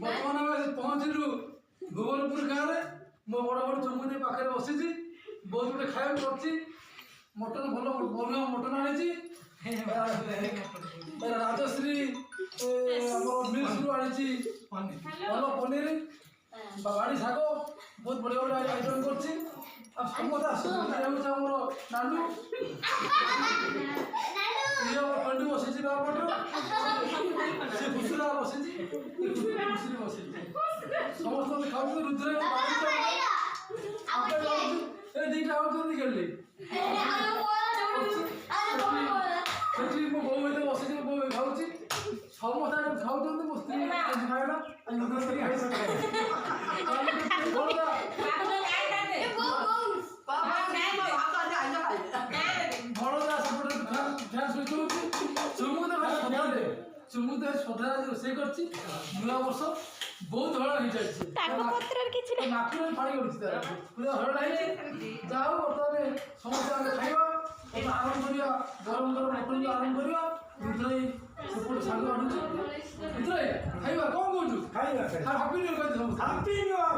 बर्तमान आम पहुँचलु भुवनपुर गाँव में मो बड़ बड़ चुमुदी पाखे बसी बहुत गुटे खाया कर मटन भल बनुआ मटन आनी राजश्री मिल्स आनी भल पनीर बाड़ी शाग बहुत बढ़िया बढ़िया आइटम कर समस्त आमर नानू पंडी बसी बापट से खुशुरा बसी खुशी बसी समस्त खाऊ रुद्र दीटा आउट खेली मो बो बसी बो खाऊ समस्त खाऊ मो स्त्री खाइला चुमुद सदा रोसे कर नुआ वर्ष बहुत हरण हो जाए पानी पूरा हरण है जाओ बर्तमान समस्त खाइबा आरम्भ करिया गरम गरम मटन आरम्भ करिया रुद्र सपोर्ट साग आनु रुद्र खाइबा कौन कहू खाइबा हैप्पी न्यू इयर